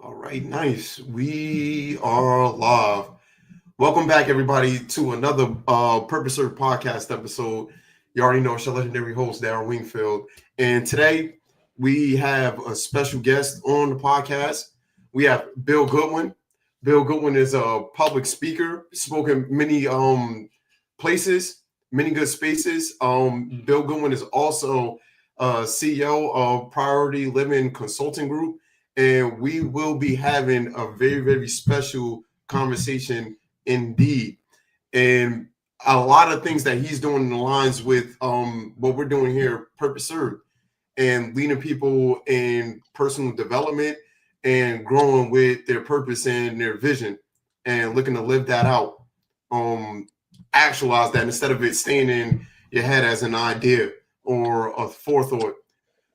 All right, nice. We are live. Welcome back, everybody, to another Purpose Serve podcast episode. You already know it's your legendary host, Darren Wingfield. And today we have a special guest on the podcast. We have Bill Goodwin. Bill Goodwin is a public speaker, spoken many places, many good spaces. Bill Goodwin is also CEO of Priority Living Consulting Group. And we will be having a very, very special conversation indeed. And a lot of things that he's doing aligns with what we're doing here, Purpose Serve, and leading people in personal development and growing with their purpose and their vision and looking to live that out, actualize that instead of it staying in your head as an idea or a forethought.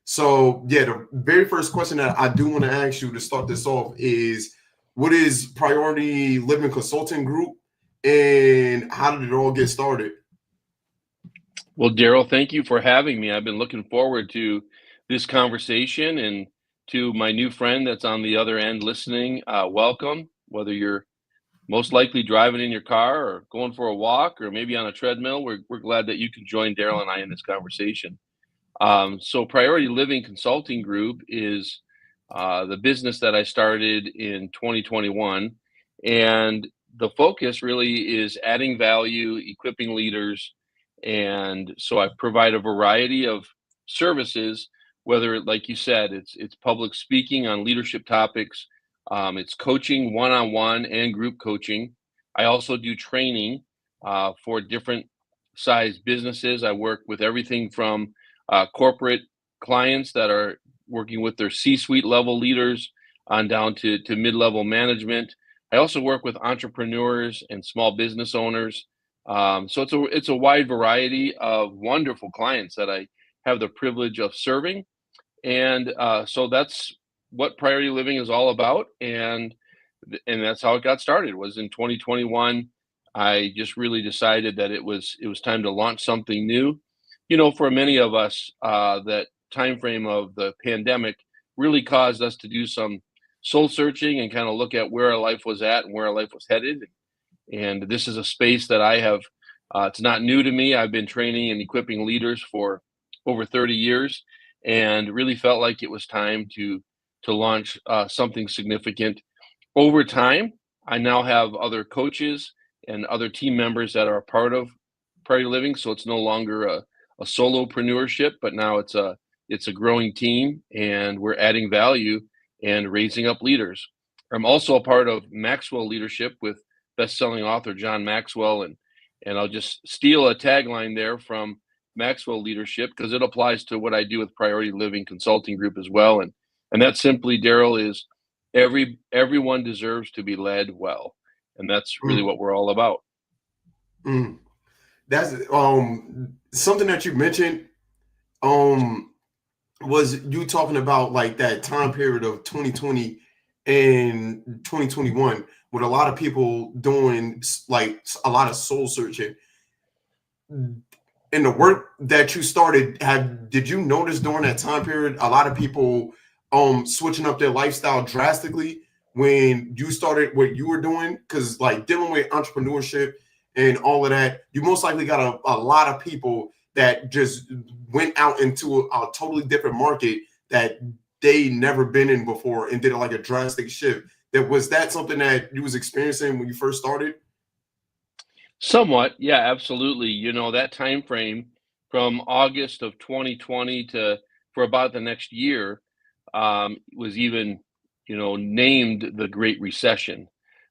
So, yeah, the very first question that I do want to ask you to start this off is, what is Priority Living Consulting Group and how did it all get started? Well, Daryl, thank you for having me. I've been looking forward to this conversation, and to my new friend that's on the other end listening, welcome. Whether you're most likely driving in your car or going for a walk or maybe on a treadmill, we're glad that you can join Daryl and I in this conversation. So Priority Living Consulting Group is the business that I started in 2021. And the focus really is adding value, equipping leaders. And so I provide a variety of services, whether, like you said, it's public speaking on leadership topics, it's coaching one-on-one and group coaching. I also do training for different size businesses. I work with everything from corporate clients that are working with their C-suite level leaders on down to mid-level management. I also work with entrepreneurs and small business owners. So it's a wide variety of wonderful clients that I have the privilege of serving. And so that's what Priority Living is all about. And that's how it got started, was in 2021. I just really decided that it was time to launch something new. You know, for many of us, that time frame of the pandemic really caused us to do some soul searching and kind of look at where our life was at and where our life was headed. And this is a space that I have, it's not new to me. I've been training and equipping leaders for over 30 years and really felt like it was time to launch something significant. Over time, I now have other coaches and other team members that are a part of Priority Living. So it's no longer a solopreneurship, but now it's a growing team, and we're adding value and raising up leaders. I'm also a part of Maxwell Leadership with best-selling author John Maxwell, and I'll just steal a tagline there from Maxwell Leadership because it applies to what I do with Priority Living Consulting Group as well. And that simply, Daryl, is everyone deserves to be led well, and that's really what we're all about. That's something that you mentioned. Was you talking about like that time period of 2020 and 2021 with a lot of people doing like a lot of soul searching? In the work that you started, did you notice during that time period a lot of people switching up their lifestyle drastically when you started what you were doing? Because like dealing with entrepreneurship and all of that, you most likely got a lot of people that just went out into a totally different market that they never been in before and did like a drastic shift. Was that something that you was experiencing when you first started? Somewhat, yeah, absolutely. You know, that time frame from August of 2020 to for about the next year was even, named the Great Recession,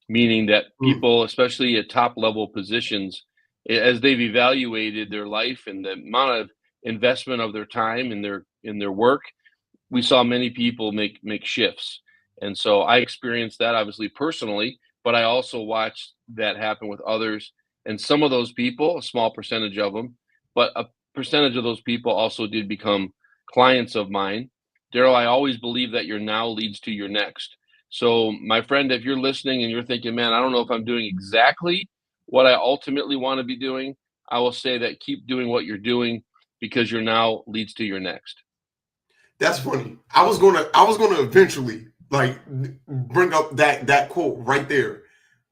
meaning that people, especially at top level positions, as they've evaluated their life and the amount of investment of their time in their work, we saw many people make shifts. And so I experienced that obviously personally, but I also watched that happen with others. And some of those people, a small percentage of them, but a percentage of those people also did become clients of mine. Daryl, I always believe that your now leads to your next. So my friend, if you're listening and you're thinking, man, I don't know if I'm doing exactly what I ultimately want to be doing, I will say that keep doing what you're doing because your now leads to your next. That's funny. I was gonna eventually like bring up that quote right there.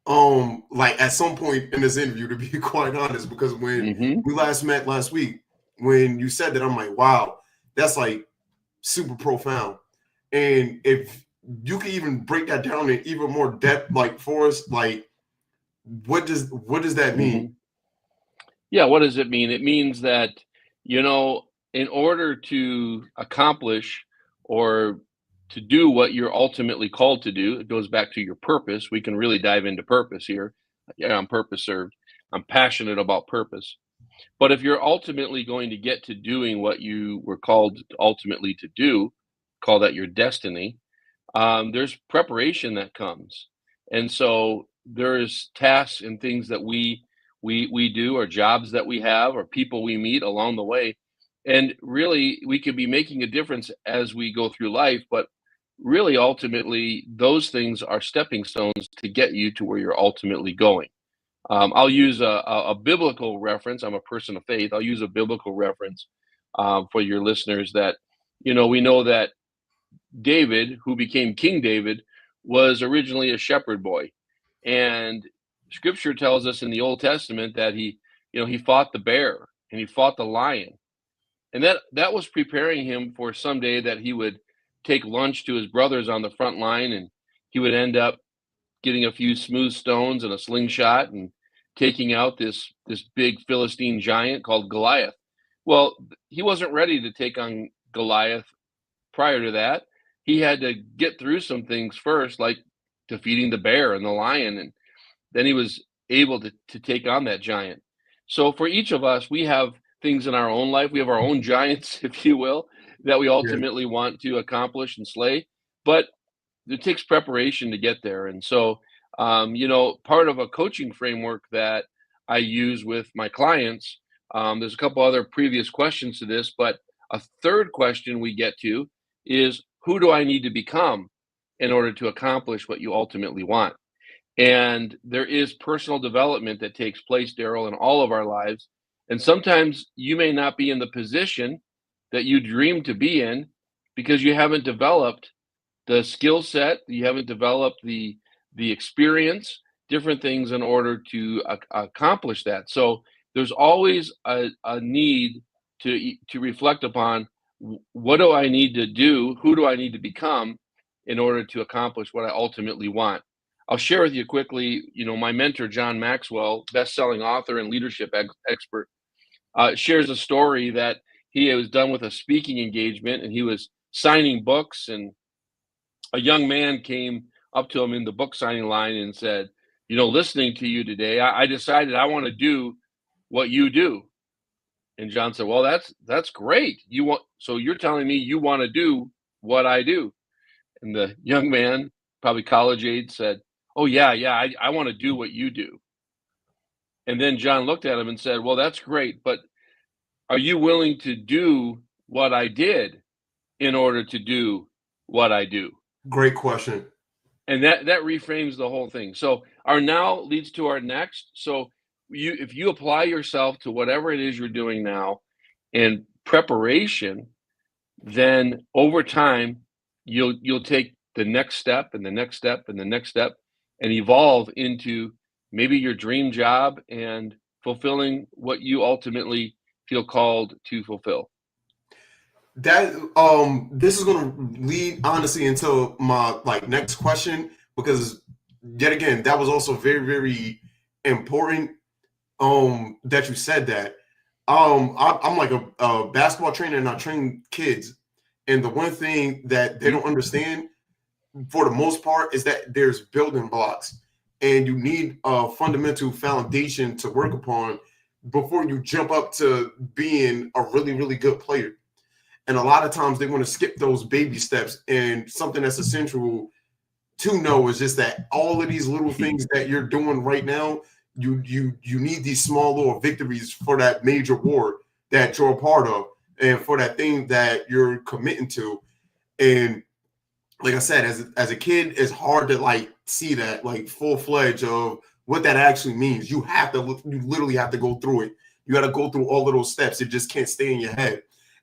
Like at some point in this interview, to be quite honest, because when Mm-hmm. we last met last week, when you said that, I'm like, wow, that's like super profound. And if you can even break that down in even more depth, like for us, like what does that Mm-hmm. mean? Yeah, what does it mean? It means that, in order to accomplish or to do what you're ultimately called to do, it goes back to your purpose. We can really dive into purpose here. Yeah, I'm purpose served. I'm passionate about purpose. But if you're ultimately going to get to doing what you were called ultimately to do, call that your destiny, there's preparation that comes. And so there's tasks and things that we do, or jobs that we have, or people we meet along the way. And really we could be making a difference as we go through life, but really ultimately those things are stepping stones to get you to where you're ultimately going. I'll use a biblical reference. I'm a person of faith. I'll use a biblical reference for your listeners that, we know that David, who became King David, was originally a shepherd boy. And scripture tells us in the Old Testament that he fought the bear and he fought the lion. And that was preparing him for someday that he would take lunch to his brothers on the front line, and he would end up getting a few smooth stones and a slingshot and taking out this big Philistine giant called Goliath. Well, he wasn't ready to take on Goliath prior to that. He had to get through some things first, like defeating the bear and the lion, and then he was able to take on that giant. So for each of us, we have things in our own life. We have our own giants, if you will, that we Yeah, ultimately want to accomplish and slay. But it takes preparation to get there. And so, part of a coaching framework that I use with my clients, there's a couple other previous questions to this, but a third question we get to is, who do I need to become in order to accomplish what you ultimately want? And there is personal development that takes place, Daryl, in all of our lives. And sometimes you may not be in the position that you dream to be in because you haven't developed the skill set, you haven't developed the experience, different things in order to accomplish that. So there's always a need to reflect upon, what do I need to do, who do I need to become in order to accomplish what I ultimately want. I'll share with you quickly, my mentor, John Maxwell, best-selling author and leadership expert, shares a story that he was done with a speaking engagement, and he was signing books, and a young man came up to him in the book signing line and said, listening to you today, I decided I want to do what you do. And John said, well, that's great. So you're telling me you want to do what I do? And the young man, probably college age, said, oh yeah, I want to do what you do. And then John looked at him and said, well, that's great, but are you willing to do what I did in order to do what I do? great question. And that reframes the whole thing. So our now leads to our next. So if you apply yourself to whatever it is you're doing now in preparation, then over time you'll take the next step and the next step and the next step and evolve into maybe your dream job and fulfilling what you ultimately feel called to fulfill. That this is gonna lead honestly into my like next question, because yet again that was also very, very important that you said that. I'm like a basketball trainer and I train kids, and the one thing that they Mhm. don't understand for the most part is that there's building blocks, and you need a fundamental foundation to work upon before you jump up to being a really, really good player. And a lot of times they want to skip those baby steps. And something that's essential to know is just that all of these little things that you're doing right now, you need these small little victories for that major war that you're a part of, and for that thing that you're committing to. And like I said, as a kid, it's hard to like see that like full fledged of what that actually means. You literally have to go through it. You got to go through all of those steps. It just can't stay in your head.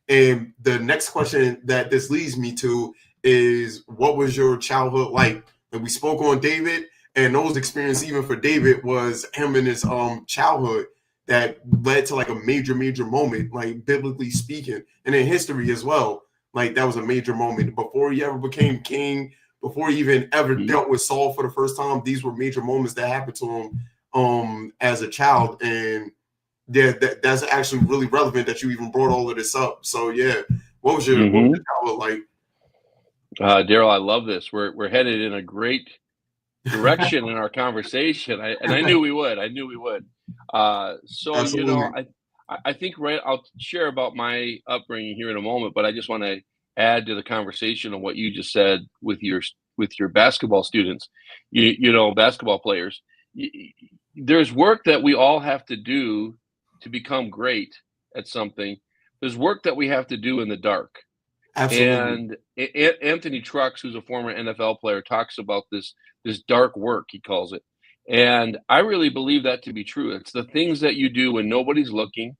And the next question that this leads me to is what was your childhood like? And we spoke on David, and those experiences, even for David, was him in his childhood that led to like a major moment, like biblically speaking, and in history as well. Like that was a major moment before he ever became king, before he even ever dealt with Saul for the first time. These were major moments that happened to him as a child, and yeah, that's actually really relevant that you even brought all of this up. So yeah, what was your childhood like? Daryl, I love this. We're headed in a great direction in our conversation. I knew we would. I knew we would. So Absolutely. I think I'll share about my upbringing here in a moment, but I just want to add to the conversation of what you just said with your basketball students. Basketball players. There's work that we all have to do to become great at something. There's work that we have to do in the dark. Absolutely. And Anthony Trucks, who's a former NFL player, talks about this dark work, he calls it. And I really believe that to be true. It's the things that you do when nobody's looking.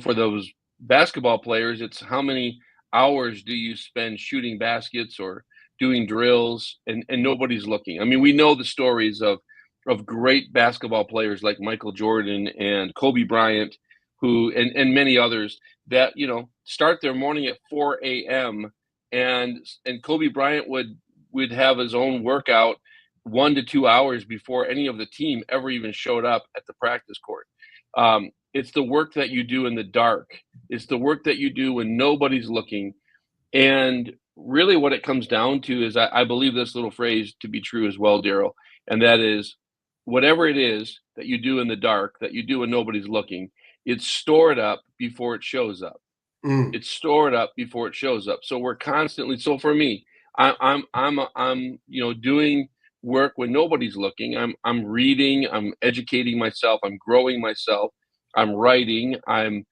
For those basketball players, it's how many hours do you spend shooting baskets or doing drills and nobody's looking. I mean, we know the stories of great basketball players like Michael Jordan and Kobe Bryant, who and many others that start their morning at 4 a.m. and Kobe Bryant would have his own workout 1 to 2 hours before any of the team ever even showed up at the practice court. It's the work that you do in the dark. It's the work that you do when nobody's looking. And really what it comes down to is I believe this little phrase to be true as well, Daryl, and that is whatever it is that you do in the dark, that you do when nobody's looking, it's stored up before it shows up. It's stored up before it shows up. So we're constantly. So for me, I'm doing work when nobody's looking. I'm reading. I'm educating myself. I'm growing myself. I'm writing. I'm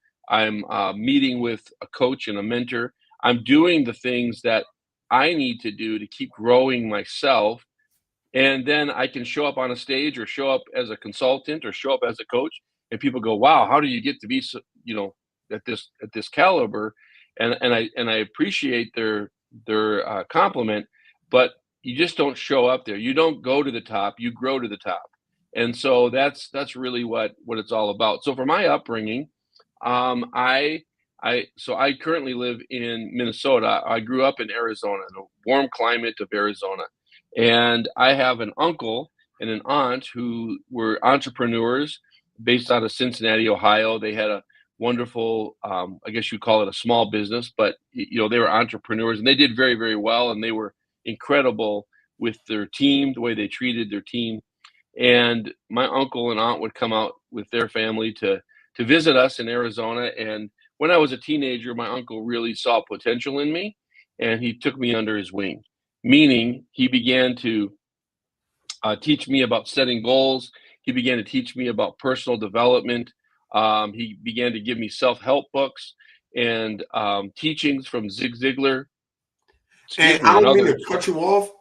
meeting with a coach and a mentor. I'm doing the things that I need to do to keep growing myself. And then I can show up on a stage or show up as a consultant or show up as a coach, and people go, "Wow, how do you get to be so, at this caliber?" And I appreciate their compliment, but you just don't show up there. You don't go to the top. You grow to the top, and so that's really what it's all about. So for my upbringing, I currently live in Minnesota. I grew up in Arizona, in the warm climate of Arizona. And I have an uncle and an aunt who were entrepreneurs based out of Cincinnati, Ohio. They had a wonderful, I guess you'd call it a small business, but they were entrepreneurs and they did very, very well. And they were incredible with their team, the way they treated their team. And my uncle and aunt would come out with their family to visit us in Arizona. And when I was a teenager, my uncle really saw potential in me and he took me under his wing. Meaning he began to teach me about setting goals. He began to teach me about personal development. He began to give me self-help books and teachings from Zig Ziglar. And I don't mean to cut you off,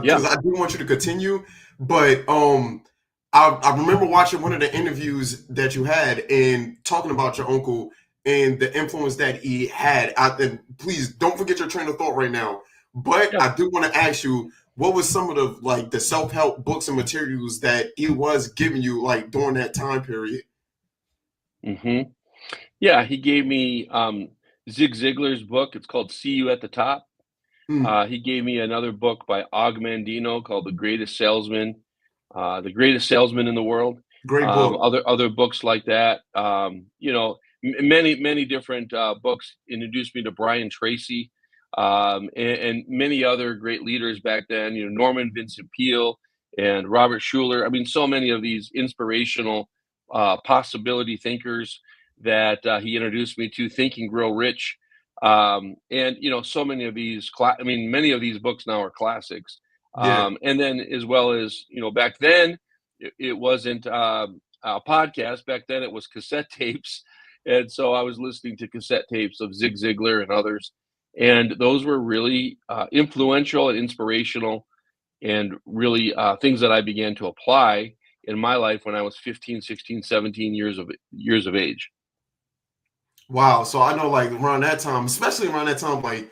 because I do want you to continue. But I remember watching one of the interviews that you had and talking about your uncle and the influence that he had. And please don't forget your train of thought right now. But I do want to ask you, what was some of the self-help books and materials that he was giving you like during that time period? Yeah, he gave me Zig Ziglar's book. It's called "See You at the Top." He gave me another book by Og Mandino called "The Greatest Salesman," the greatest salesman in the world. Great book. Other books like that. Many different books introduced me to Brian Tracy. And many other great leaders back then, Norman Vincent Peale and Robert Schuller. I mean, so many of these inspirational possibility thinkers that he introduced me to, Think and Grow Rich. And, so many of these, many of these books now are classics. And then as well as, back then it wasn't a podcast. Back then it was cassette tapes. And so I was listening to cassette tapes of Zig Ziglar and others. And those were really influential and inspirational and really things that I began to apply in my life when I was 15, 16, 17 years of age. Wow. So I know like around that time, especially around that time, like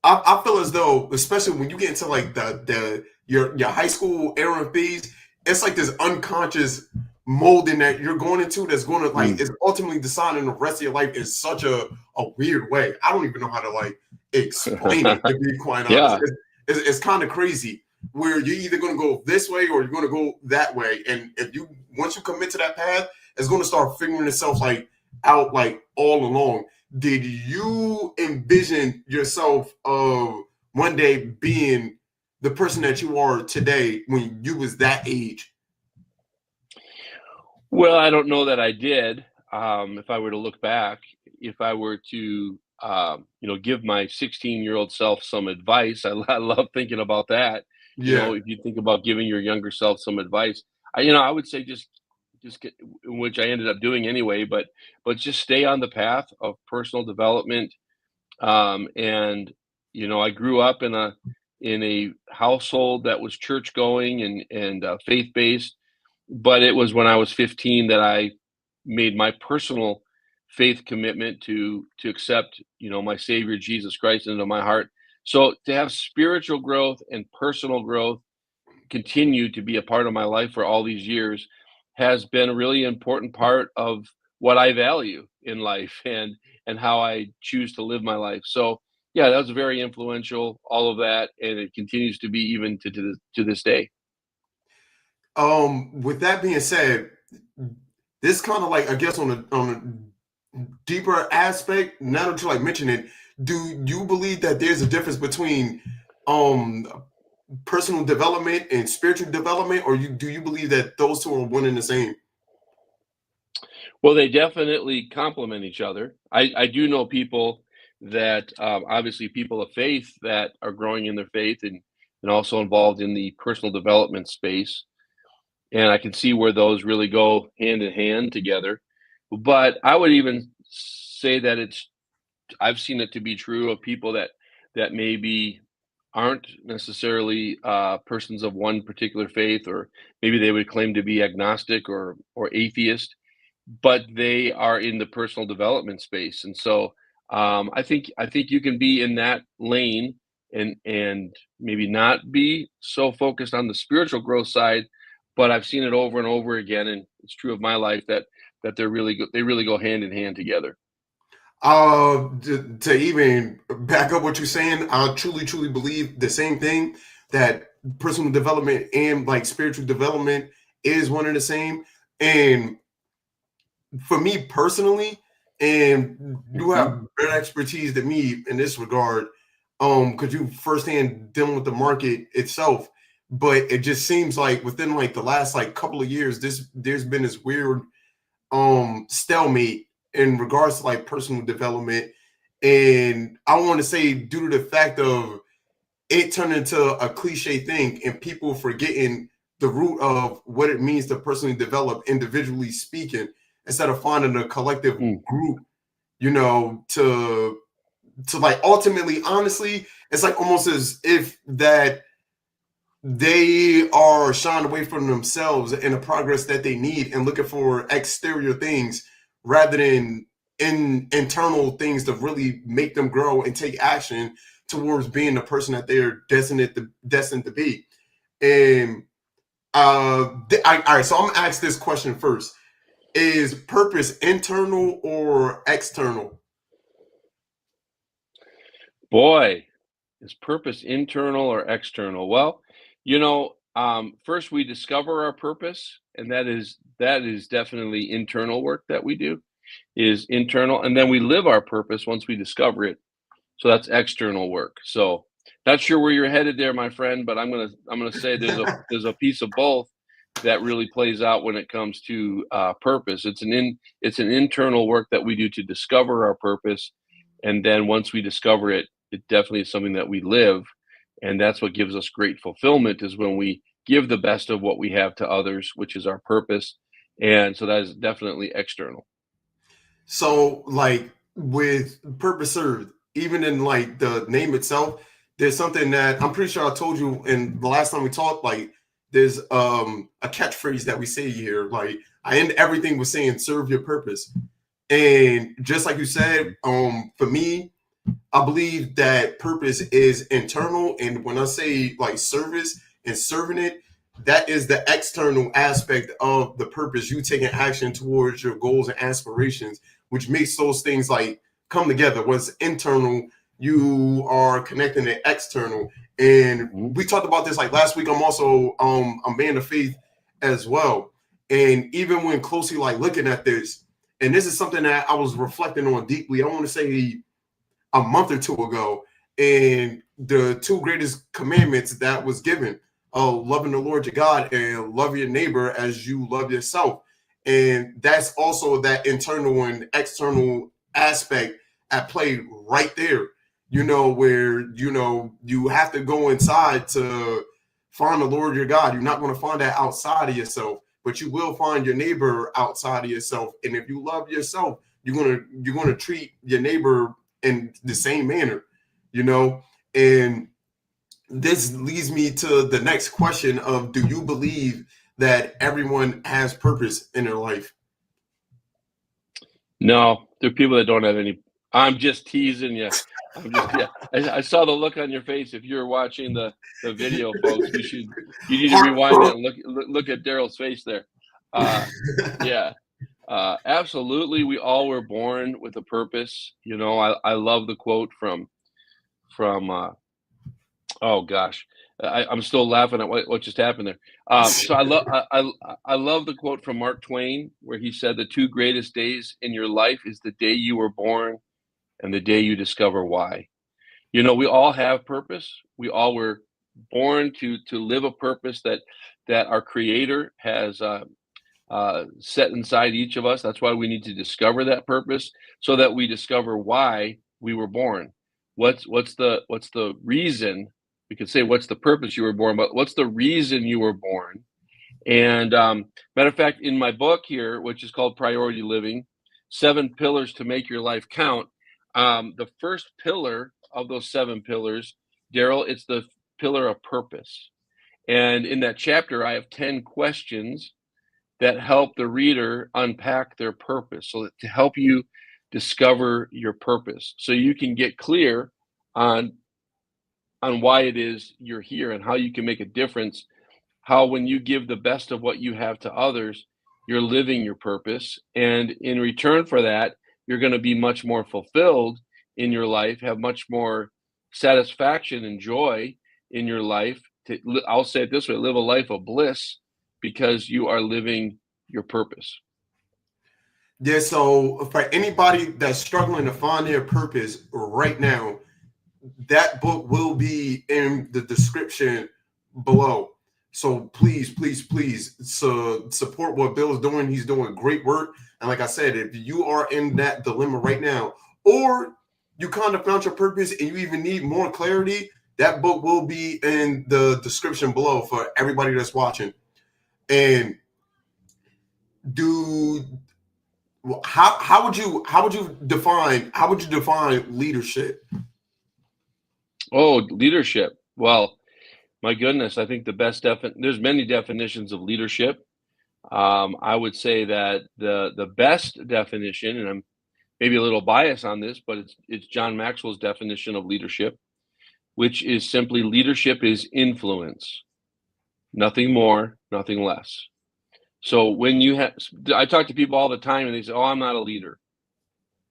I feel as though, especially when you get into like the your high school era phase, it's like this unconscious molding that you're going into that's going to like Mm. is ultimately deciding the rest of your life in such a weird way. I don't even know how to like explain it, to be quite honest. Yeah. It's kind of crazy where you're either going to go this way or you're going to go that way, and if you once you commit to that path, it's going to start figuring itself like out like all along. Did you envision yourself of one day being the person that you are today when you was that age? Well, I don't know that I did. If I were to look back, if I were to, give my 16-year-old self some advice, I love thinking about that. Yeah. If you think about giving your younger self some advice, I would say just get, which I ended up doing anyway, but just stay on the path of personal development. And I grew up in a household that was church going and faith based, but it was when I was 15 that I made my personal faith commitment to accept, my Savior Jesus Christ into my heart. So to have spiritual growth and personal growth continue to be a part of my life for all these years has been a really important part of what I value in life and how I choose to live my life. So yeah, that was very influential, all of that, and it continues to be even to this day. With that being said, this kind of like I guess on a deeper aspect. Now that you like mention it, do you believe that there's a difference between um personal development and spiritual development, or do you believe that those two are one and the same? Well, they definitely complement each other. I do know people that, obviously, people of faith that are growing in their faith and also involved in the personal development space. And I can see where those really go hand in hand together. But I would even say that I've seen it to be true of people that maybe aren't necessarily persons of one particular faith, or maybe they would claim to be agnostic or atheist, but they are in the personal development space. And so I think you can be in that lane and maybe not be so focused on the spiritual growth side. But I've seen it over and over again, and it's true of my life that they really go hand in hand together. To even back up what you're saying, I truly believe the same thing, that personal development and like spiritual development is one and the same. And for me personally, and you Hmm. have better expertise than me in this regard, because you firsthand dealing with the market itself. But it just seems like within like the last like couple of years, there's been this weird stalemate in regards to like personal development. And I want to say due to the fact of it turned into a cliche thing and people forgetting the root of what it means to personally develop individually speaking, instead of finding a collective Mm. group, to like ultimately, honestly, it's like almost as if that they are shying away from themselves and the progress that they need and looking for exterior things rather than internal things to really make them grow and take action towards being the person that they're destined to be. And all right, so I'm gonna ask this question first: is purpose internal or external? Boy, is purpose internal or external? Well, first we discover our purpose, and that is definitely internal work that we do is internal, and then we live our purpose once we discover it. So that's external work. So not sure where you're headed there, my friend, but I'm gonna say there's a piece of both that really plays out when it comes to purpose. It's an internal work that we do to discover our purpose, and then once we discover it, it definitely is something that we live, and that's what gives us great fulfillment is when we give the best of what we have to others, which is our purpose, and so that is definitely external. So, like with purpose served, even in like the name itself, there's something that I'm pretty sure I told you in the last time we talked. Like, there's a catchphrase that we say here. Like, I end everything with saying "serve your purpose," and just like you said, for me. I believe that purpose is internal, and when I say like service and serving it, that is the external aspect of the purpose. You taking action towards your goals and aspirations, which makes those things like come together. What's internal, you are connecting the external, and we talked about this like last week. I'm also a man of faith as well, and even when closely like looking at this, and this is something that I was reflecting on deeply. I want to say a month or two ago, and the two greatest commandments that was given, loving the Lord your God and love your neighbor as you love yourself. And that's also that internal and external aspect at play right there, where you have to go inside to find the Lord your God. You're not going to find that outside of yourself, but you will find your neighbor outside of yourself. And if you love yourself, you're gonna treat your neighbor in the same manner, and this leads me to the next question of, do you believe that everyone has purpose in their life? No, there are people that don't have any. I'm just teasing you. Yeah. I saw the look on your face. If you're watching the video, folks, you need to rewind that and look at Daryl's face there. Yeah, absolutely. We all were born with a purpose. I love the quote from oh gosh, I'm still laughing at what just happened there. So I love the quote from Mark Twain where he said, "The two greatest days in your life is the day you were born and the day you discover why." We all have purpose. We all were born to live a purpose that our Creator has set inside each of us. That's why we need to discover that purpose, so that we discover why we were born. What's the reason? We could say what's the purpose you were born, but what's the reason you were born? And matter of fact, in my book here, which is called Priority Living, 7 Pillars to Make Your Life Count, the first pillar of those 7 pillars, Daryl, it's the pillar of purpose. And in that chapter, I have 10 questions that help the reader unpack their purpose, so that to help you discover your purpose, so you can get clear on why it is you're here and how you can make a difference, how when you give the best of what you have to others, you're living your purpose. And in return for that, you're going to be much more fulfilled in your life, have much more satisfaction and joy in your life. I'll say it this way, live a life of bliss, because you are living your purpose. Yeah, so for anybody that's struggling to find their purpose right now, that book will be in the description below. So please, please, please support what Bill is doing. He's doing great work. And like I said, if you are in that dilemma right now, or you kind of found your purpose and you even need more clarity, that book will be in the description below for everybody that's watching. And how would you define leadership? Oh, leadership. Well, my goodness, I think there's many definitions of leadership. I would say that the best definition, and I'm maybe a little biased on this, but it's John Maxwell's definition of leadership, which is simply leadership is influence, nothing more, nothing less. So when I talk to people all the time and they say, "Oh, I'm not a leader."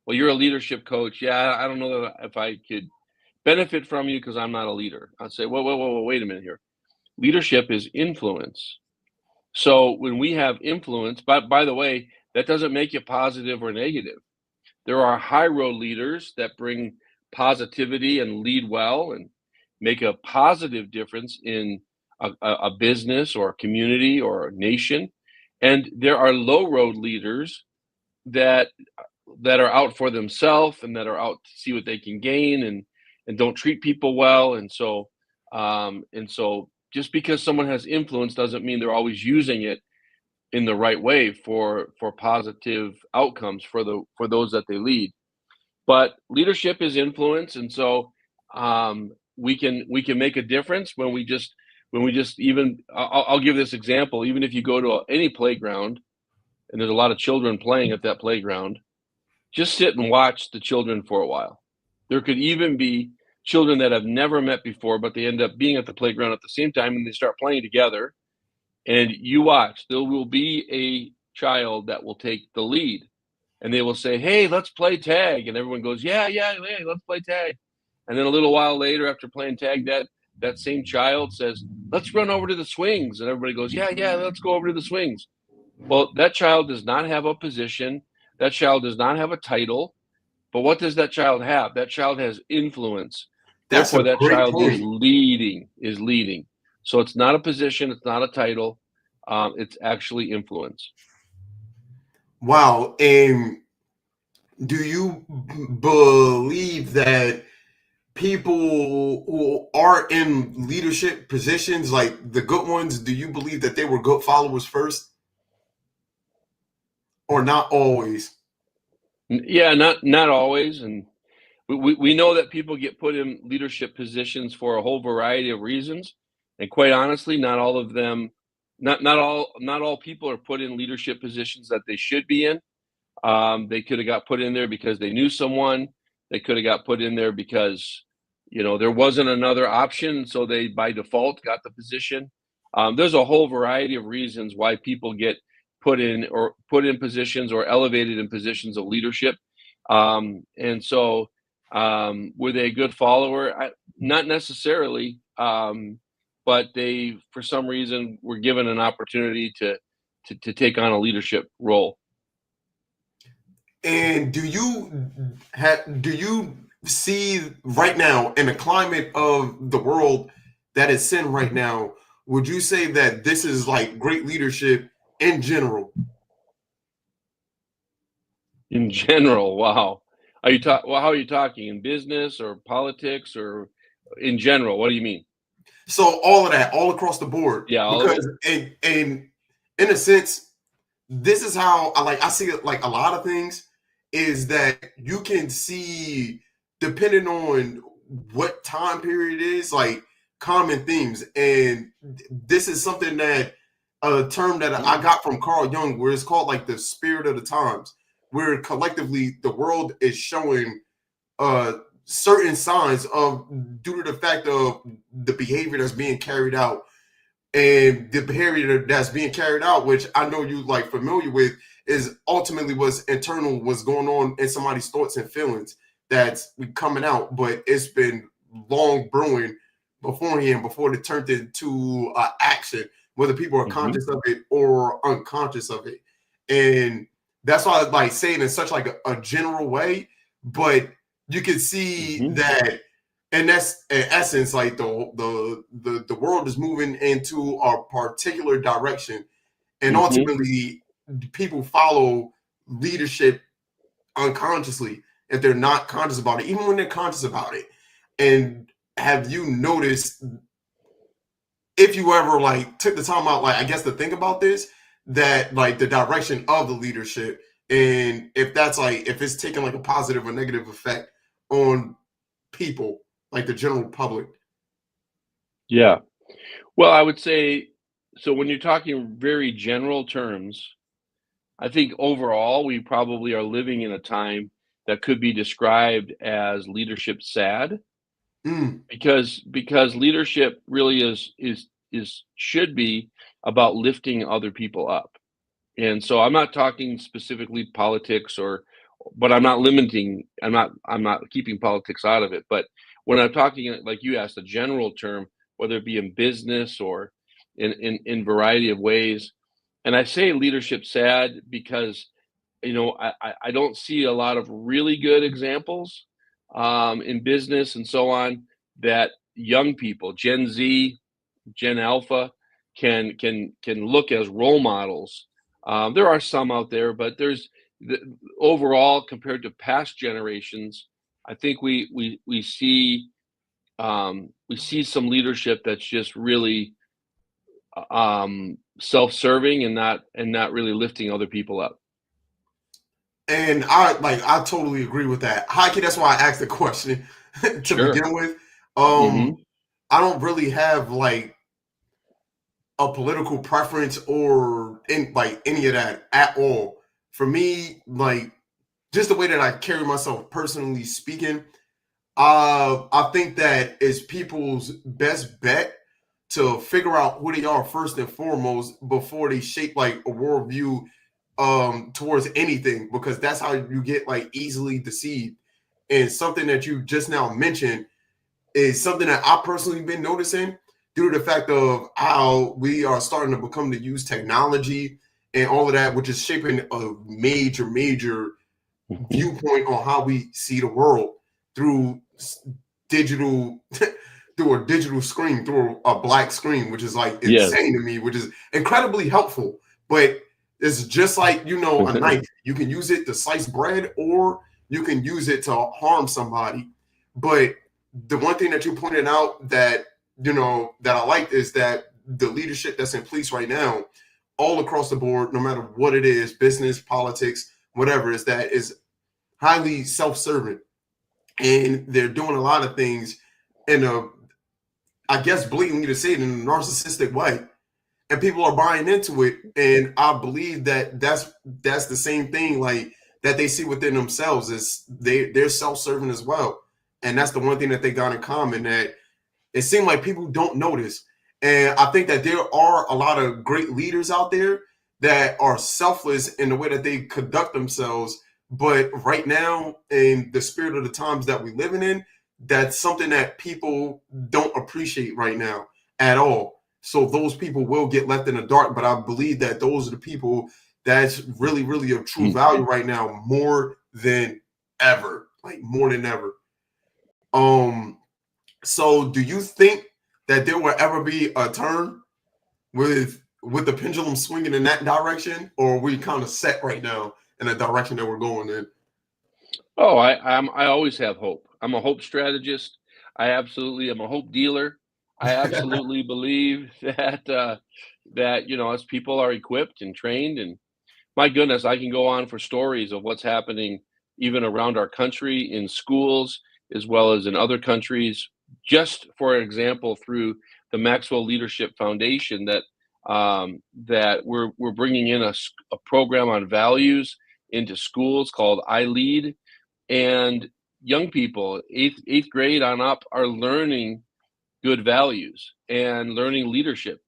Well, you're a leadership coach. Yeah, I don't know if I could benefit from you because I'm not a leader. I'd say, whoa, wait a minute here. Leadership is influence. So when we have influence, by the way, that doesn't make you positive or negative. There are high road leaders that bring positivity and lead well and make a positive difference in a business or a community or a nation. And there are low road leaders that are out for themselves and that are out to see what they can gain and don't treat people well. And so just because someone has influence doesn't mean they're always using it in the right way for positive outcomes for those that they lead. But leadership is influence, and so we can make a difference when we just even I'll give this example. Even if you go to any playground and there's a lot of children playing at that playground, just sit and watch the children for a while. There could even be children that have never met before, but they end up being at the playground at the same time and they start playing together. And you watch, there will be a child that will take the lead and they will say, "Hey, let's play tag." And everyone goes, "Yeah, yeah, yeah, let's play tag." And then a little while later, after playing tag, that same child says, "Let's run over to the swings." And everybody goes, "Yeah, yeah, let's go over to the swings." Well, that child does not have a position. That child does not have a title. But what does that child have? That child has influence. That's Therefore, a that great child is point. leading. So it's not a position. It's not a title. It's actually influence. Wow. And do you believe that people who are in leadership positions, like the good ones, do you believe that they were good followers first, or not always? Yeah, not always. And we know that people get put in leadership positions for a whole variety of reasons. And quite honestly, not all of them, not all people are put in leadership positions that they should be in. They could have got put in there because they knew someone. They could have got put in there because, there wasn't another option, so they by default got the position. There's a whole variety of reasons why people get put in positions or elevated in positions of leadership. And so, were they a good follower? Not necessarily, but they, for some reason, were given an opportunity to take on a leadership role. And do you see right now in the climate of the world that it's in right now? Would you say that this is like great leadership in general? In general, wow. Well, how are you talking? In business or politics or in general? What do you mean? So all of that, all across the board, Yeah, all of it? because and in a sense, this is how I see it. Like a lot of things is that you can see, depending on what time period it is, like common themes. And this is something that a term that I got from Carl Jung, where it's called like the spirit of the times, where collectively the world is showing uh certain signs of, due to the fact of the behavior that's being carried out, and the behavior that's being carried out, which I know you like familiar with, is ultimately what's internal, what's going on in somebody's thoughts and feelings that's coming out, but it's been long brewing beforehand before it turned into action, whether people are Mhm, conscious of it or unconscious of it. And that's why I like saying in such like a general way, but you can see mhm, that, and that's in essence like the world is moving into a particular direction, and mhm, ultimately people follow leadership unconsciously if they're not conscious about it, even when they're conscious about it. And have you noticed, if you ever like took the time out, like I guess to think about this, that like the direction of the leadership, and if that's like if it's taking like a positive or negative effect on people, like the general public? yeah. Well, I would say, so when you're talking very general terms, I think overall we probably are living in a time that could be described as leadership sad, Mm, because leadership really is should be about lifting other people up. And so I'm not talking specifically politics, but I'm not keeping politics out of it. But when I'm talking, like you asked, a general term, whether it be in business or in variety of ways. And I say leadership sad because, I don't see a lot of really good examples in business and so on, that young people, Gen Z, Gen Alpha, can look as role models. There are some out there, but overall, compared to past generations, I think we see some leadership that's just really self-serving and not really lifting other people up. and I totally agree with that. Hockey, that's why I asked the question to Sure. begin with. Hmm. I don't really have like a political preference or in like any of that at all. For me, like just the way that I carry myself personally speaking, I think that it's people's best bet to figure out who they are first and foremost before they shape like a worldview towards anything, because that's how you get like easily deceived. And something that you just now mentioned is something that I personally been noticing due to the fact of how we are starting to become to use technology and all of that, which is shaping a major viewpoint on how we see the world through digital through a digital screen, through a black screen, which is like Yes. insane to me, which is incredibly helpful. But it's just like, you know, a knife. You can use it to slice bread or you can use it to harm somebody. But the one thing that you pointed out that, you know, that I liked is that the leadership that's in place right now, all across the board, no matter what it is, business, politics, whatever, is that is highly self-serving. And they're doing a lot of things in a, I guess, blatantly to say it, in a narcissistic way. And people are buying into it. And I believe that that's the same thing like that they see within themselves, is they're self-serving as well. And that's the one thing that they got in common, that it seemed like people don't notice. And I think that there are a lot of great leaders out there that are selfless in the way that they conduct themselves. But right now, in the spirit of the times that we're living in, that's something that people don't appreciate right now at all. So those people will get left in the dark. But I believe that those are the people that's really of true value right now, more than ever, like more than ever. So do you think that there will ever be a turn with the pendulum swinging in that direction, or are we kind of set right now in the direction that we're going in? Oh, I always have hope. I'm a hope strategist. I absolutely am a hope dealer. I absolutely believe that as people are equipped and trained, and my goodness, I can go on for stories of what's happening even around our country in schools as well as in other countries. Just for example, through the Maxwell Leadership Foundation, that we're bringing in a program on values into schools called I Lead, and young people, eighth grade on up, are learning good values and learning leadership.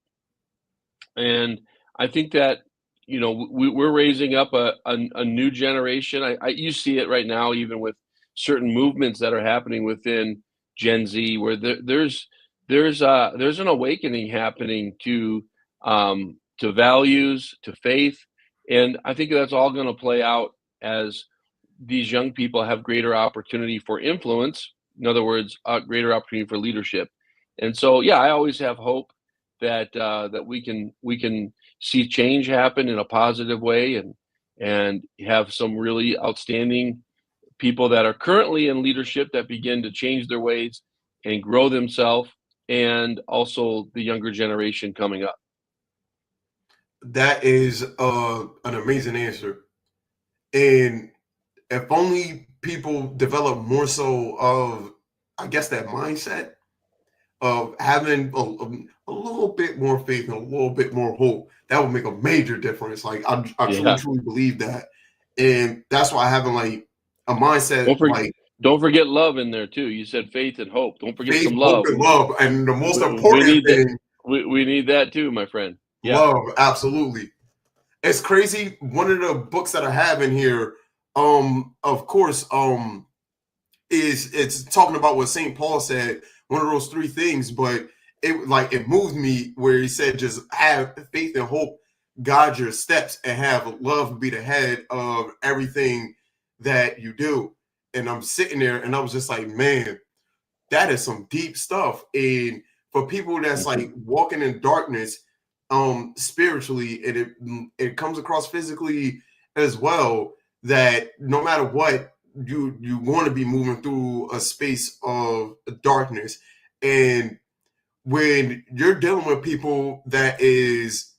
And I think that we're raising up a new generation. You see it right now, even with certain movements that are happening within Gen Z, where there's an awakening happening to values, to faith, and I think that's all going to play out as these young people have greater opportunity for influence. In other words, greater opportunity for leadership. And so, yeah, I always have hope that we can see change happen in a positive way, and have some really outstanding people that are currently in leadership that begin to change their ways and grow themselves, and also the younger generation coming up. That is an amazing answer. And if only people develop more so of, I guess, that mindset of having a little bit more faith and a little bit more hope, that would make a major difference. Like I Yeah. truly believe that. And that's why having like a mindset Don't forget, like don't forget love in there too. You said faith and hope. Don't forget faith, some hope, love. and love. And the most We important need that. thing, We need that too, my friend. Yeah. love, absolutely. It's crazy. One of the books that I have in here, of course, is it's talking about what St. Paul said, one of those three things, but it moved me where he said just have faith and hope guide your steps, and have love be the head of everything that you do. And I'm sitting there and I was just like, man, that is some deep stuff. And for people that's like walking in darkness, spiritually, and it comes across physically as well, that no matter what, you want to be moving through a space of darkness. And when you're dealing with people that is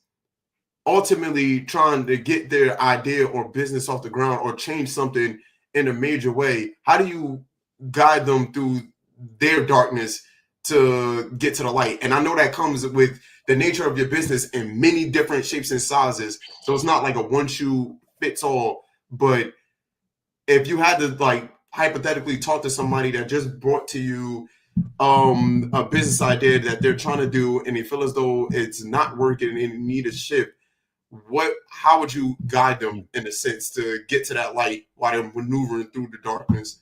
ultimately trying to get their idea or business off the ground or change something in a major way, how do you guide them through their darkness to get to the light? And I know that comes with the nature of your business in many different shapes and sizes. So it's not like a one shoe fits all. But if you had to like hypothetically talk to somebody that just brought to you a business idea that they're trying to do and they feel as though it's not working and they need a shift, how would you guide them in a sense to get to that light while they're maneuvering through the darkness?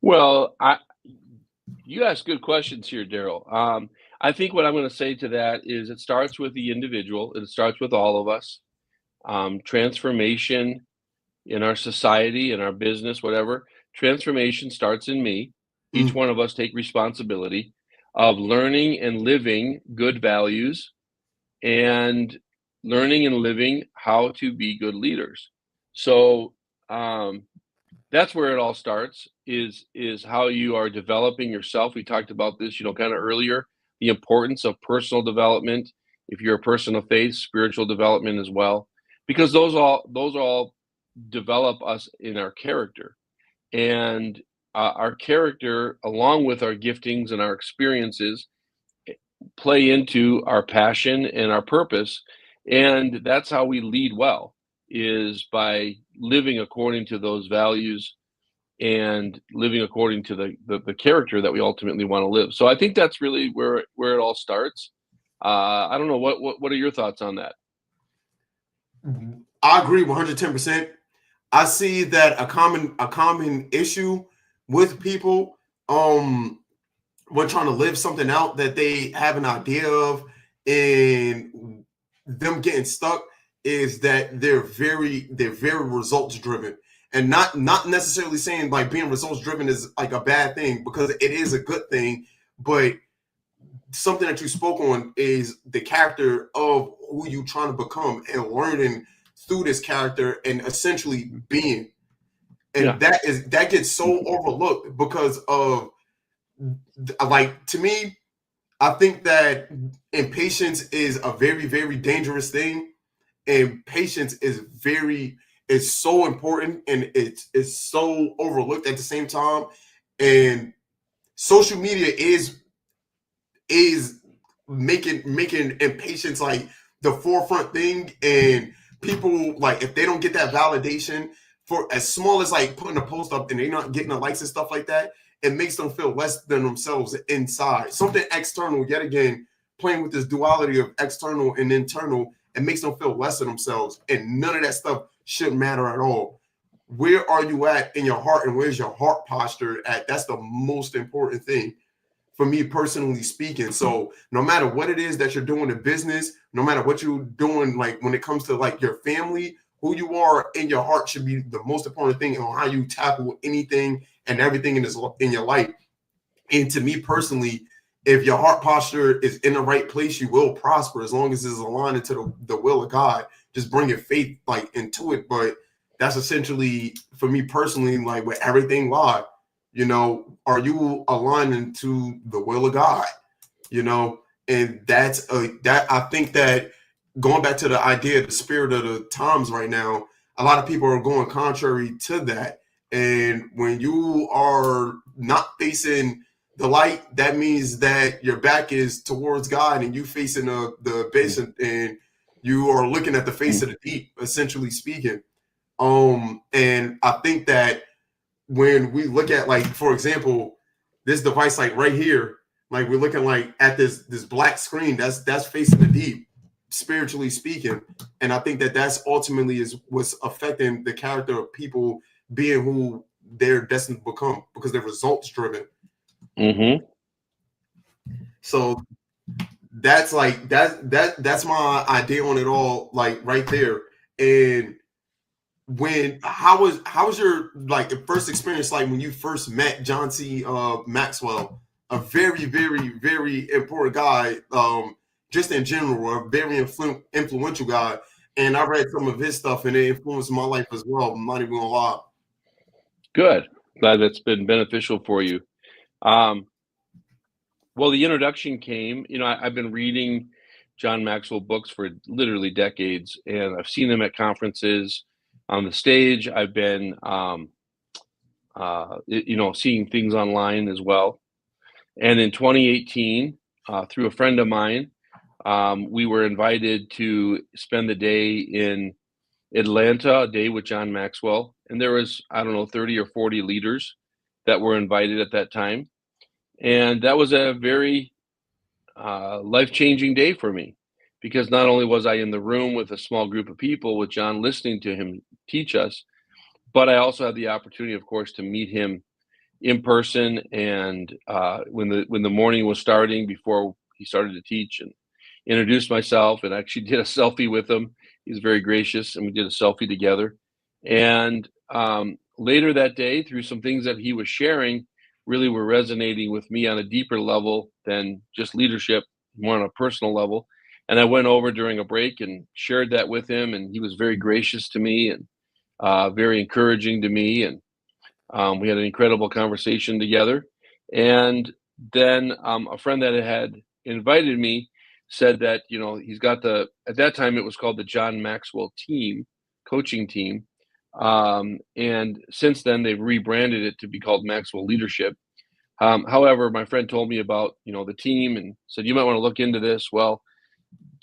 Well, you ask good questions here, Daryl. I think what I'm going to say to that is it starts with the individual. It starts with all of us. Transformation in our society, in our business, whatever, transformation starts in me. Each one of us take responsibility of learning and living good values and learning and living how to be good leaders. So that's where it all starts, is how you are developing yourself. We talked about this, kind of earlier, the importance of personal development. If you're a person of faith, spiritual development as well, because those all develop us in our character. And our character, along with our giftings and our experiences, play into our passion and our purpose. And that's how we lead well, is by living according to those values and living according to the character that we ultimately want to live. So I think that's really where it all starts. I don't know, what are your thoughts on that? I agree 110%. I see that a common issue with people when trying to live something out that they have an idea of, and them getting stuck, is that they're very results driven. And not necessarily saying like being results driven is like a bad thing, because it is a good thing, but something that you spoke on is the character of who you trying to become and learning through this character and essentially being. And that gets so overlooked because of, like, to me, I think that impatience is a very, very dangerous thing, and patience is so important, and it's so overlooked at the same time. And social media is making impatience like the forefront thing, and people, like, if they don't get that validation for as small as like putting a post up and they're not getting the likes and stuff like that, it makes them feel less than themselves inside. Something external, yet again, playing with this duality of external and internal, it makes them feel less than themselves, and none of that stuff should matter at all. Where are you at in your heart, and where's your heart posture at? That's the most important thing for me personally speaking. So no matter what it is that you're doing in business, no matter what you're doing, like when it comes to like your family, who you are in your heart should be the most important thing on how you tackle anything and everything in your life. And to me personally, if your heart posture is in the right place, you will prosper as long as it's aligned into the will of God. Just bringing faith like into it. But that's essentially, for me personally, like with everything live, are you aligning to the will of God? And that I think that, going back to the idea, the spirit of the times right now, a lot of people are going contrary to that. And when you are not facing the light, that means that your back is towards God and you facing the basin, and you are looking at the face of the deep, essentially speaking. And I think that when we look at, like, for example, this device, like right here, like we're looking like at this black screen, that's facing the deep, spiritually speaking. And I think that that's ultimately is what's affecting the character of people being who they're destined to become, because they're results driven. So that's like that's my idea on it all, like right there. And how was your like first experience, like when you first met John C. Maxwell, a very, very, very important guy, just in general, a very influential guy. And I read some of his stuff, and it influenced my life as well. I'm not even gonna lie. Good. Glad that's been beneficial for you. Well, the introduction came, I've been reading John Maxwell books for literally decades, and I've seen him at conferences, on the stage. I've been, seeing things online as well. And in 2018, through a friend of mine, we were invited to spend the day in Atlanta, a day with John Maxwell. and there was, I don't know, 30 or 40 leaders that were invited at that time. And that was a very life-changing day for me, because not only was I in the room with a small group of people with John listening to him teach us, but I also had the opportunity, of course, to meet him in person. And when the morning was starting, before he started to teach, and introduced myself and actually did a selfie with him. He was very gracious, and we did a selfie together. And later that day, through some things that he was sharing, really were resonating with me on a deeper level than just leadership, more on a personal level. And I went over during a break and shared that with him, and he was very gracious to me and very encouraging to me. And we had an incredible conversation together. And then a friend that had invited me said that, he's got at that time it was called the John Maxwell coaching team. And since then they've rebranded it to be called Maxwell Leadership. However, my friend told me about, the team, and said, you might want to look into this. Well,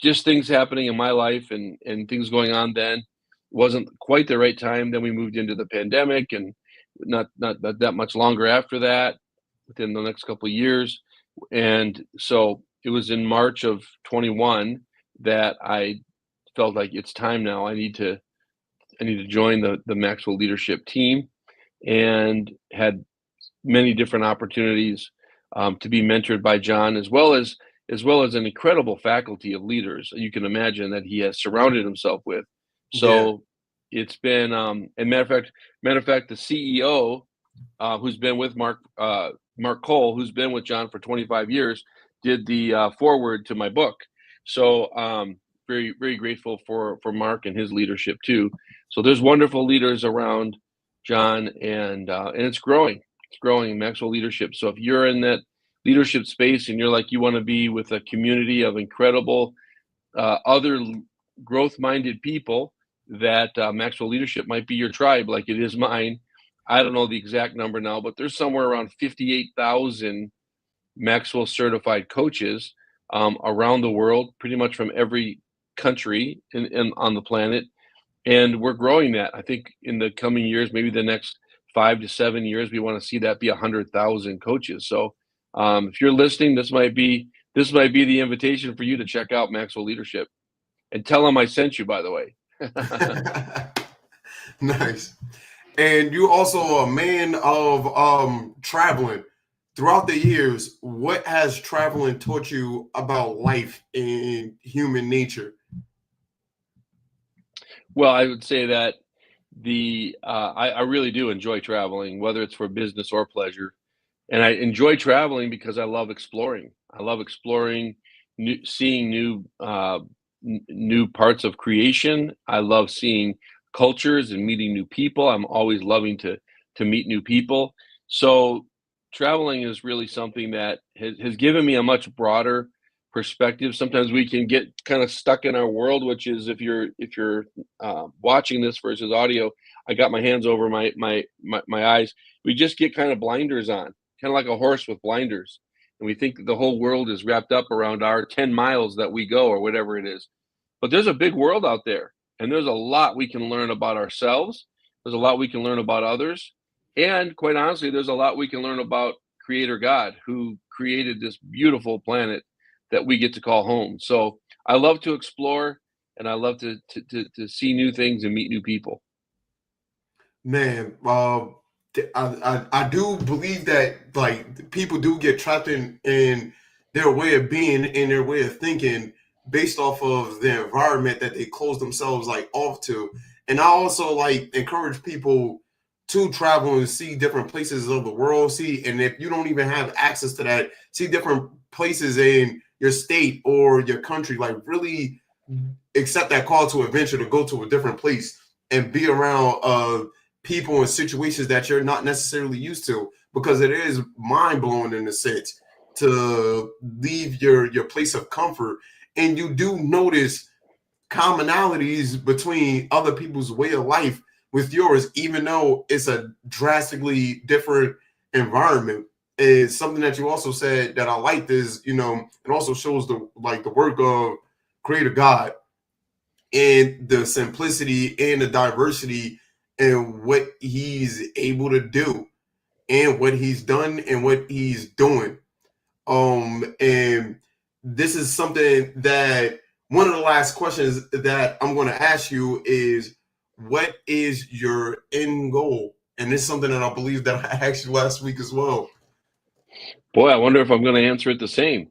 just things happening in my life and things going on then wasn't quite the right time. Then we moved into the pandemic, and not that much longer after that, within the next couple of years. And so it was in March of 21 that I felt like it's time now. I need to join the Maxwell Leadership team, and had many different opportunities to be mentored by John, as well as an incredible faculty of leaders you can imagine that he has surrounded himself with. So it's been, and matter of fact, the CEO, who's been with Mark Cole, who's been with John for 25 years, did the foreword to my book. So very, very grateful for Mark and his leadership too. So there's wonderful leaders around John, and it's growing. It's growing, Maxwell Leadership. So if you're in that leadership space and you're like, you want to be with a community of incredible other growth-minded people, that Maxwell Leadership might be your tribe, like it is mine. I don't know the exact number now, but there's somewhere around 58,000 Maxwell certified coaches around the world, pretty much from every country on the planet. And we're growing that. I think in the coming years, maybe the next 5 to 7 years, we want to see that be 100,000 coaches. So if you're listening, this might be the invitation for you to check out Maxwell Leadership, and tell them I sent you, by the way. Nice. And you're also a man of traveling. Throughout the years, what has traveling taught you about life and human nature? Well, I would say that I really do enjoy traveling, whether it's for business or pleasure. And I enjoy traveling because I love exploring. I love exploring, seeing new parts of creation. I love seeing cultures and meeting new people. I'm always loving to meet new people. So traveling is really something that has given me a much broader perspective. Sometimes we can get kind of stuck in our world, which is, if you're watching this versus audio, I got my hands over my eyes. We just get kind of blinders on, kind of like a horse with blinders. And we think that the whole world is wrapped up around our 10 miles that we go, or whatever it is. But there's a big world out there, and there's a lot we can learn about ourselves. There's a lot we can learn about others. And quite honestly, there's a lot we can learn about Creator God, who created this beautiful planet that we get to call home. So I love to explore, and I love to see new things and meet new people. Man, I do believe that, like, people do get trapped in their way of being, in their way of thinking, based off of the environment that they close themselves like off to. And I also like encourage people to travel and see different places of the world. And if you don't even have access to that, see different places in your state or your country. Like, really accept that call to adventure, to go to a different place and be around people and situations that you're not necessarily used to, because it is mind-blowing in a sense to leave your place of comfort. And you do notice commonalities between other people's way of life with yours, even though it's a drastically different environment. It's something that you also said that I liked is, it also shows the work of Creator God, and the simplicity and the diversity and what he's able to do and what he's done and what he's doing. And this is something that one of the last questions that I'm going to ask you is, what is your end goal? And this is something that I believe that I asked you last week as well. Boy, I wonder if I'm going to answer it the same.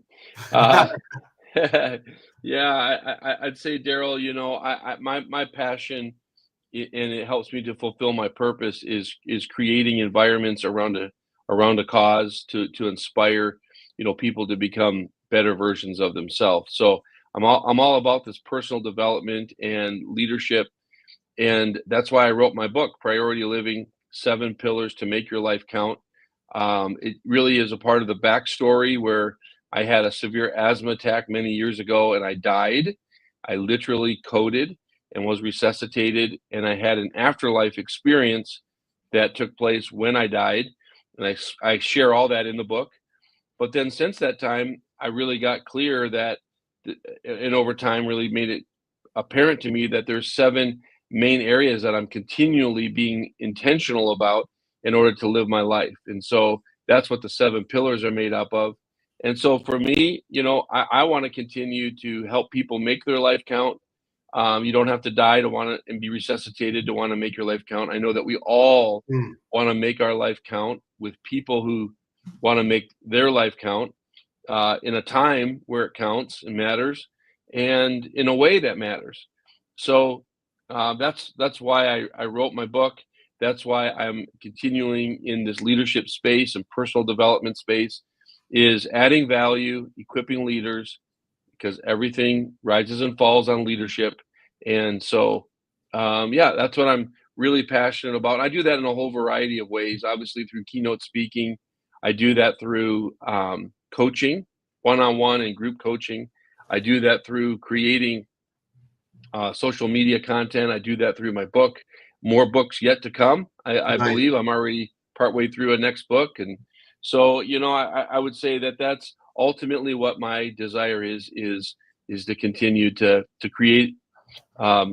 Yeah, I'd say, Daryl, my passion, and it helps me to fulfill my purpose, is creating environments around a cause to inspire, people to become better versions of themselves. So I'm all about this personal development and leadership, and that's why I wrote my book, Priority Living: 7 Pillars to Make Your Life Count. It really is a part of the backstory where I had a severe asthma attack many years ago and I died. I literally coded and was resuscitated, and I had an afterlife experience that took place when I died. And I share all that in the book. But then since that time, I really got clear that, and over time really made it apparent to me that there's 7 main areas that I'm continually being intentional about in order to live my life. And so that's what the 7 pillars are made up of. And so for me, I want to continue to help people make their life count. You don't have to die to want to and be resuscitated to want to make your life count. I know that we all want to make our life count, with people who want to make their life count in a time where it counts and matters, and in a way that matters. So that's why I wrote my book. That's why I'm continuing in this leadership space and personal development space, is adding value, equipping leaders, because everything rises and falls on leadership. And so, that's what I'm really passionate about. I do that in a whole variety of ways, obviously through keynote speaking. I do that through coaching, one-on-one and group coaching. I do that through creating social media content. I do that through my book. More books yet to come. I Nice. believe I'm already partway through a next book. And so, I would say that that's ultimately what my desire is to continue to create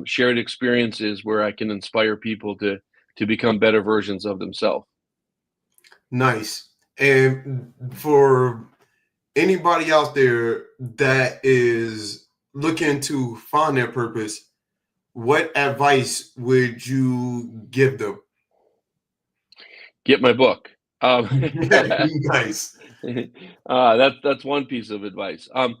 shared experiences where I can inspire people to become better versions of themselves. Nice. And for anybody out there that is looking to find their purpose, what advice would you give them? Get my book. Nice. That's one piece of advice. I'm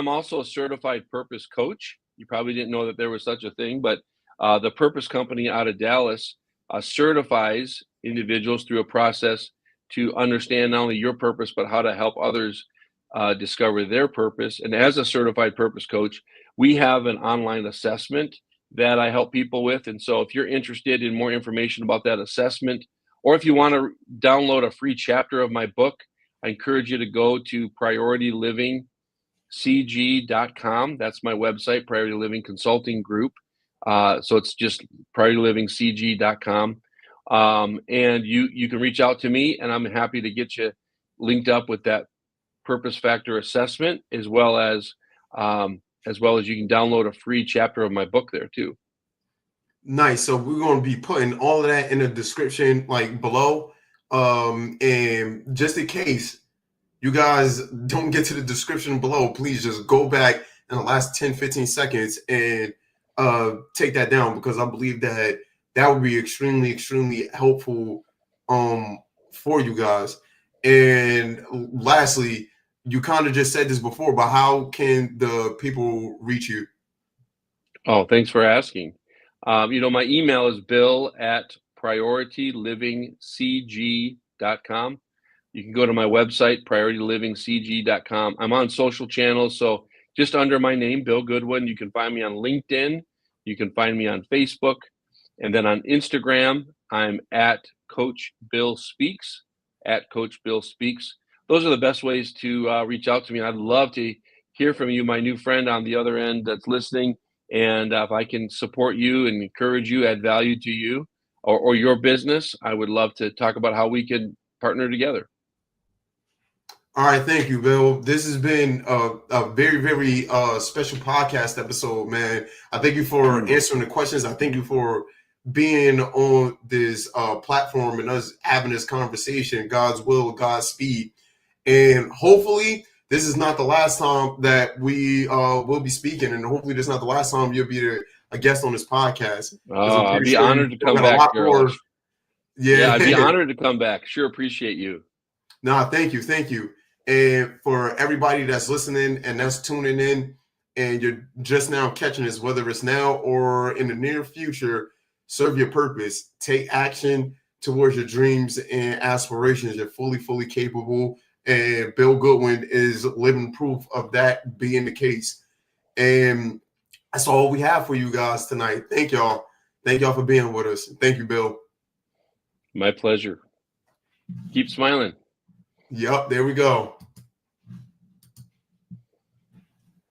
also a certified purpose coach. You probably didn't know that there was such a thing, but the Purpose Company out of Dallas certifies individuals through a process to understand not only your purpose, but how to help others discover their purpose. And as a certified purpose coach, we have an online assessment that I help people with. And so if you're interested in more information about that assessment, or if you want to download a free chapter of my book, I encourage you to go to PriorityLivingCG.com. That's my website, Priority Living Consulting Group. So it's just PriorityLivingCG.com. And you can reach out to me, and I'm happy to get you linked up with that Purpose Factor assessment, as well as you can download a free chapter of my book there too. Nice. So we're going to be putting all of that in the description, like below. And just in case you guys don't get to the description below, please just go back in the last 10-15 seconds and take that down, because I believe that would be extremely, extremely helpful for you guys. And lastly, you kind of just said this before, but how can the people reach you? Oh, thanks for asking. My email is bill@PriorityLivingCG.com. You can go to my website, PriorityLivingCG.com. I'm on social channels, so just under my name, Bill Goodwin. You can find me on LinkedIn. You can find me on Facebook. And then on Instagram, I'm at Coach Bill Speaks, at Coach Bill Speaks. Those are the best ways to reach out to me. I'd love to hear from you, my new friend on the other end that's listening. And if I can support you and encourage you, add value to you or your business, I would love to talk about how we can partner together. All right, thank you, Bill. This has been a very, very special podcast episode, man. I thank you for answering the questions. I thank you for being on this platform and us having this conversation. God's will, God's speed. And hopefully this is not the last time that we will be speaking. And hopefully this is not the last time you'll be a guest on this podcast. Because I'm I'd pretty be sure honored to you've come got a back, lot Daryl. more. Yeah, I'd be Yeah. honored to come back. Sure, appreciate you. Nah, thank you. Thank you. And for everybody that's listening and that's tuning in and you're just now catching this, whether it's now or in the near future, serve your purpose. Take action towards your dreams and aspirations. You're fully capable. And Bill Goodwin is living proof of that being the case. And that's all we have for you guys tonight. Thank y'all. Thank y'all for being with us. Thank you, Bill. My pleasure. Keep smiling. Yep, there we go.